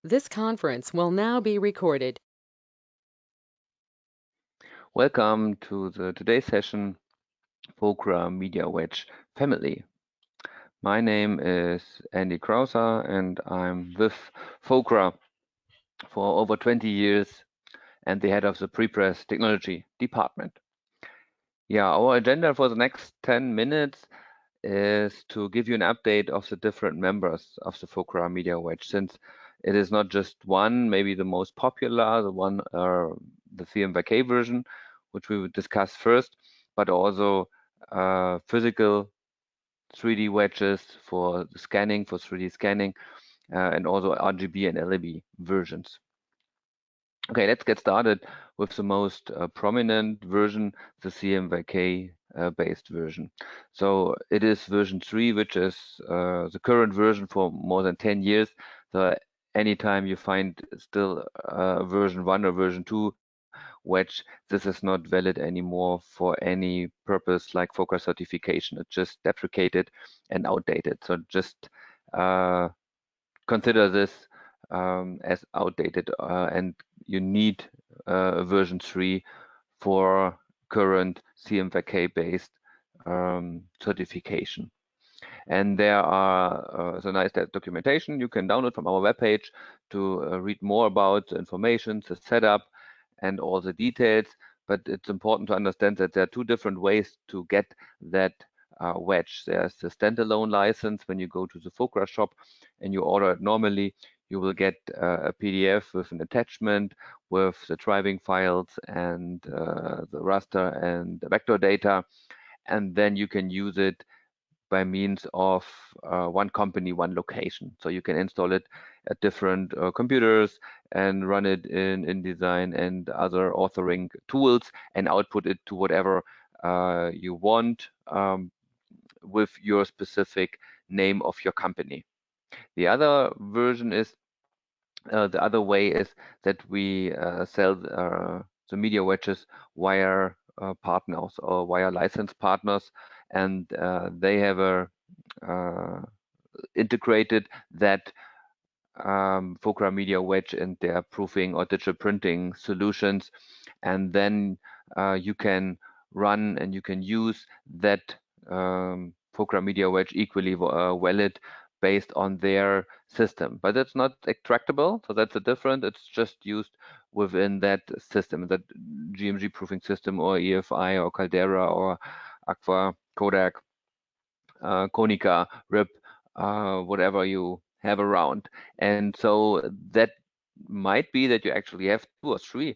This conference will now be recorded. Welcome to today's session, Fogra MediaWedge family. My name is Andy Krauser and I'm with Fogra for over 20 years and the head of the prepress technology department. Our agenda for the next 10 minutes is to give you an update of the different members of the Fogra MediaWedge, since it is not just one, maybe the most popular, the CMYK version, which we will discuss first, but also physical 3D wedges for scanning, for 3D scanning, and also RGB and LED versions. Okay, let's get started with the most prominent version, the CMYK based version. So it is version 3, which is the current version for more than 10 years. So anytime you find still version 1 or version 2 wedge, this is not valid anymore for any purpose like Fogra certification. It's just deprecated and outdated. So just consider this as outdated and you need version 3 for current CMYK based certification. And there are the nice documentation you can download from our webpage to read more about the information, the setup, and all the details. But it's important to understand that there are two different ways to get that wedge. There's the standalone license. When you go to the Fogra shop and you order it normally, you will get a PDF with an attachment with the driving files and the raster and the vector data. And then you can use it by means of one company, one location. So you can install it at different computers and run it in InDesign and other authoring tools and output it to whatever you want with your specific name of your company. The other version is, the other way is that we sell the media wedges via partners or via license partners, and they have integrated that Fogra MediaWedge and their proofing or digital printing solutions, and then you can run and you can use that Fogra MediaWedge equally valid based on their system. But it's not extractable, so that's a difference. It's just used within that system, that GMG proofing system or EFI or Caldera or Aqua, Kodak, Konica, RIP, whatever you have around. And so that might be that you actually have 2 or 3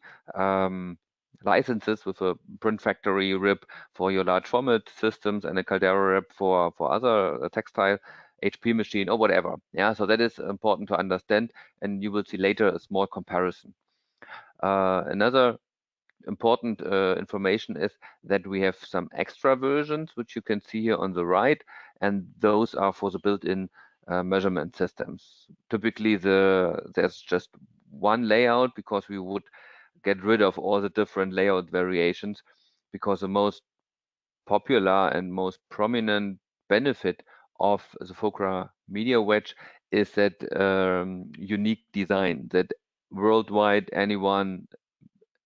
licenses with a print factory RIP for your large format systems and a Caldera RIP for other textile HP machine or whatever. Yeah, so that is important to understand, and you will see later a small comparison. Another important information is that we have some extra versions, which you can see here on the right, and those are for the built-in measurement systems. Typically, there's just one layout because we would get rid of all the different layout variations, because the most popular and most prominent benefit of the Fogra MediaWedge is that unique design that worldwide anyone,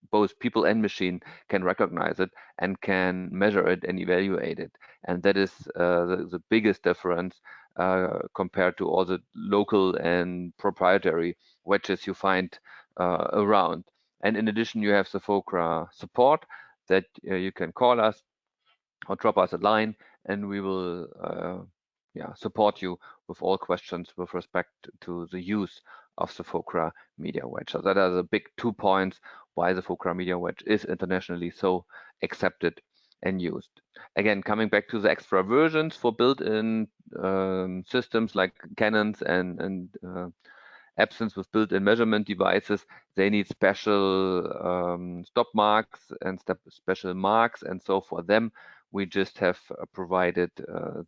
both people and machine, can recognize it and can measure it and evaluate it. And that is the biggest difference compared to all the local and proprietary wedges you find around. And in addition, you have the Fogra support that you can call us or drop us a line, and we will support you with all questions with respect to the use of the Fogra MediaWedge. So that are the big 2 points why the Fogra MediaWedge is internationally so accepted and used. Again, coming back to the extra versions for built-in systems like Canons and Epsons with built-in measurement devices, they need special stop marks and special marks, and so for them we just have provided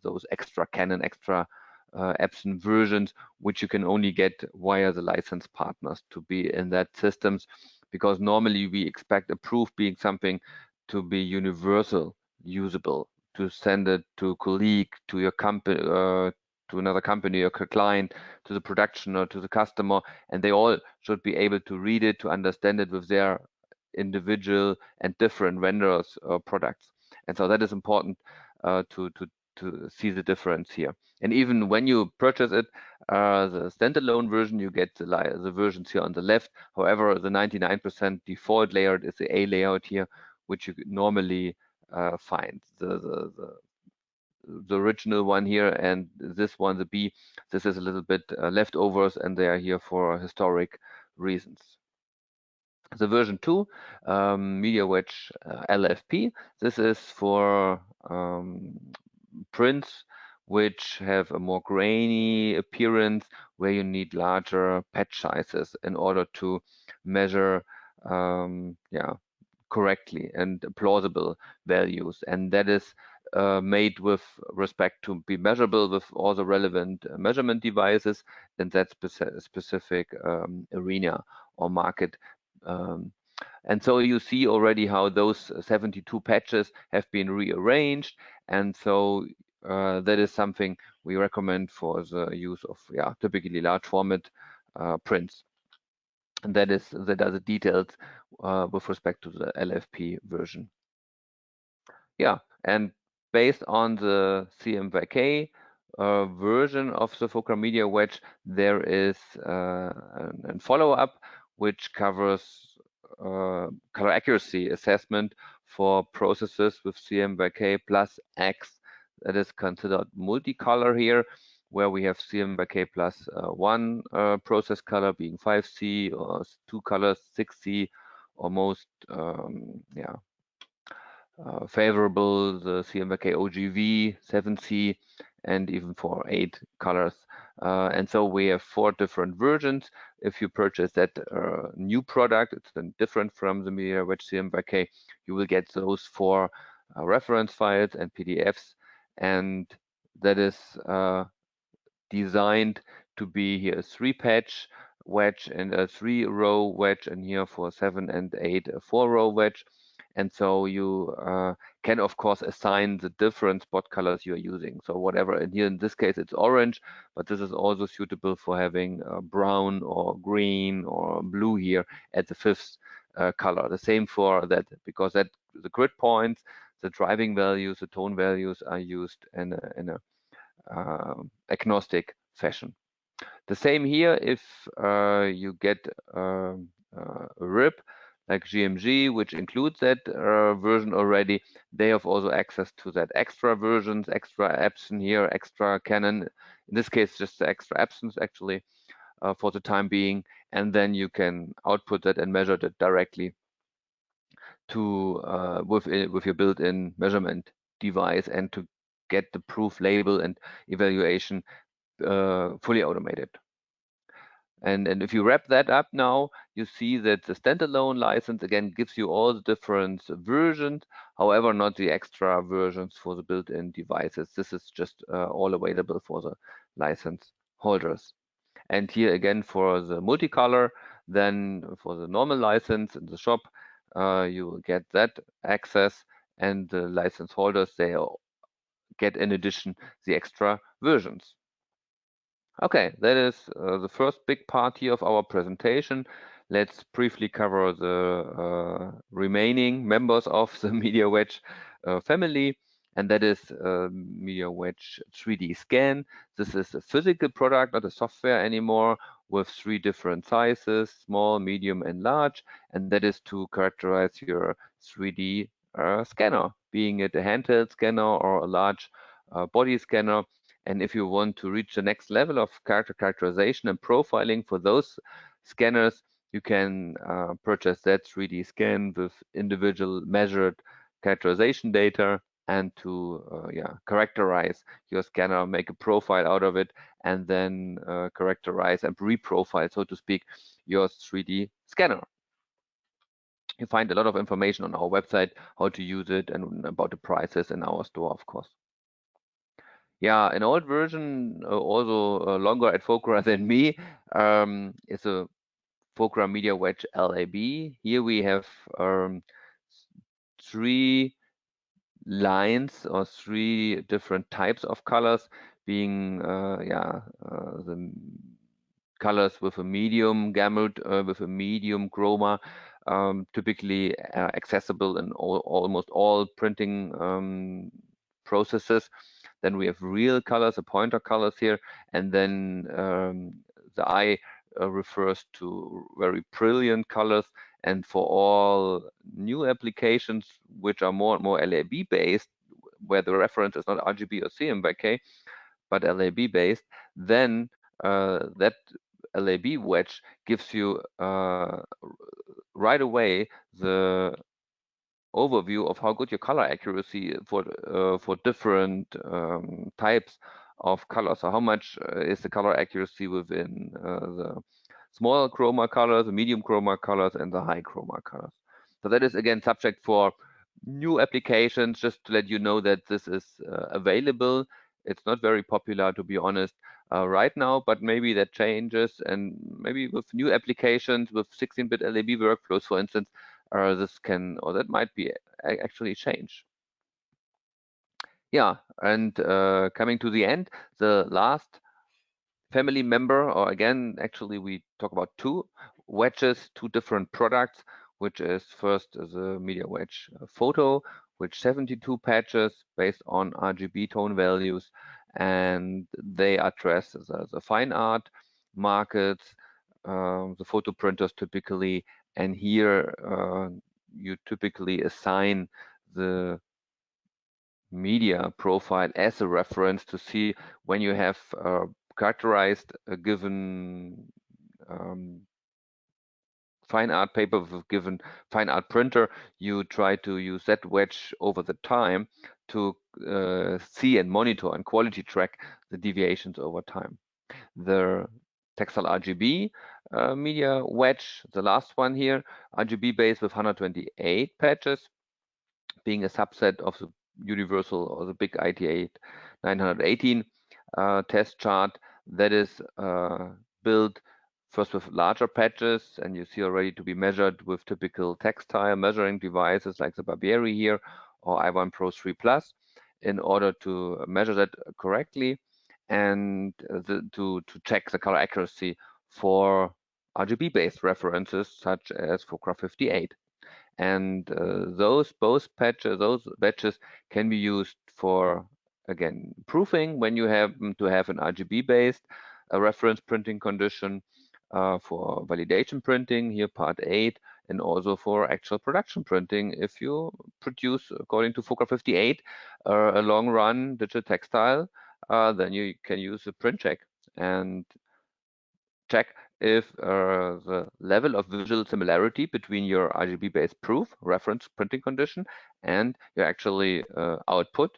those extra Canon, extra Epson versions, which you can only get via the license partners to be in that systems, because normally we expect a proof being something to be universal usable, to send it to a colleague, to your company, to another company or client, to the production or to the customer, and they all should be able to read it, to understand it with their individual and different vendors or products. And so that is important to see the difference here. And even when you purchase it, the standalone version, you get the versions here on the left. However, the 99% default layout is the A layout here, which you normally find. The original one here and this one, the B, this is a little bit leftovers, and they are here for historic reasons. The version 2, MediaWedge LFP, this is for prints which have a more grainy appearance, where you need larger patch sizes in order to measure correctly and plausible values. And that is made with respect to be measurable with all the relevant measurement devices in that specific arena or market. And so you see already how those 72 patches have been rearranged. And so that is something we recommend for the use of typically large format prints. And that are the details with respect to the LFP version. And based on the CMYK version of the Fogra MediaWedge, there is a follow-up which covers color accuracy assessment for processes with CMYK plus X. That is considered multicolor here, where we have CMYK plus one process color being 5C, or 2 colors 6C, or most favorable the CMYK OGV 7C, and even for 8 colors. And so we have 4 different versions. If you purchase that new product, it's then different from the MediaWedge CMYK. You will get those 4 reference files and PDFs, and that is designed to be here a 3-patch wedge and a 3-row wedge, and here for 7 and 8 a 4-row wedge. And so you can of course assign the different spot colors you are using. So whatever, and here in this case it's orange, but this is also suitable for having brown or green or blue here at the 5th color. The same for that, because that the grid points, the driving values, the tone values are used in a agnostic fashion. The same here if you get a RIB like GMG, which includes that version already. They have also access to that extra versions, extra Epson here, extra Canon. In this case, just the extra Epsons actually for the time being. And then you can output that and measure that directly to with your built-in measurement device, and to get the proof label and evaluation fully automated. And if you wrap that up now, you see that the standalone license again gives you all the different versions, however, not the extra versions for the built-in devices. This is just all available for the license holders. And here again for the multicolor, then for the normal license in the shop, you will get that access, and the license holders, they get in addition the extra versions. Okay, that is the first big part here of our presentation. Let's briefly cover the remaining members of the MediaWedge family, and that is MediaWedge 3D Scan. This is a physical product, not a software anymore, with 3 different sizes, small, medium, and large, and that is to characterize your 3D scanner, being it a handheld scanner or a large body scanner. And if you want to reach the next level of characterization and profiling for those scanners, you can purchase that 3D scan with individual measured characterization data, and to characterize your scanner, make a profile out of it, and then characterize and reprofile, so to speak, your 3D scanner. You find a lot of information on our website, how to use it, and about the prices in our store, of course. Yeah, an old version, also longer at Fogra than me, is a Fogra MediaWedge LAB. Here we have 3 lines or 3 different types of colors being the colors with a medium gamut, with a medium chroma, typically accessible in almost all printing processes. Then we have real colors, the pointer colors here, and then the I refers to very brilliant colors. And for all new applications, which are more and more LAB based, where the reference is not RGB or CMYK, but LAB based, then that LAB wedge gives you right away the overview of how good your color accuracy for different types of colors. So how much is the color accuracy within the small chroma colors, the medium chroma colors, and the high chroma colors. So that is again subject for new applications, just to let you know that this is available. It's not very popular, to be honest, right now, but maybe that changes, and maybe with new applications with 16-bit LAB workflows, for instance, this can, or that might be actually change. Yeah, and coming to the end, the last family member, or again, actually we talk about two wedges, two different products, which is first the MediaWedge Photo, which 72 patches based on RGB tone values, and they address the fine art markets, the photo printers typically, and here you typically assign the media profile as a reference to see when you have characterized a given fine art paper with a given fine art printer, you try to use that wedge over the time to see and monitor and quality track the deviations over time. The textile RGB media wedge, the last one here, RGB based with 128 patches, being a subset of the universal or the big IT8 918 test chart that is built first with larger patches, and you see already to be measured with typical textile measuring devices like the Barbieri here or i1 Pro 3 Plus in order to measure that correctly and to check the color accuracy for RGB based references such as Fogra 58. And those batches can be used for, again, proofing when you have to have an RGB based reference printing condition, for validation printing, here part 8, and also for actual production printing. If you produce according to Fogra 58 a long run digital textile, then you can use a print check and check if the level of visual similarity between your RGB-based proof reference printing condition and your actually output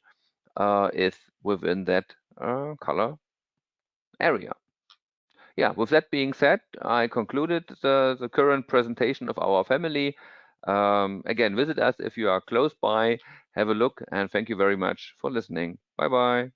is within that color area. Yeah, with that being said, I concluded the current presentation of our family. Again, visit us if you are close by, have a look, and thank you very much for listening. Bye-bye.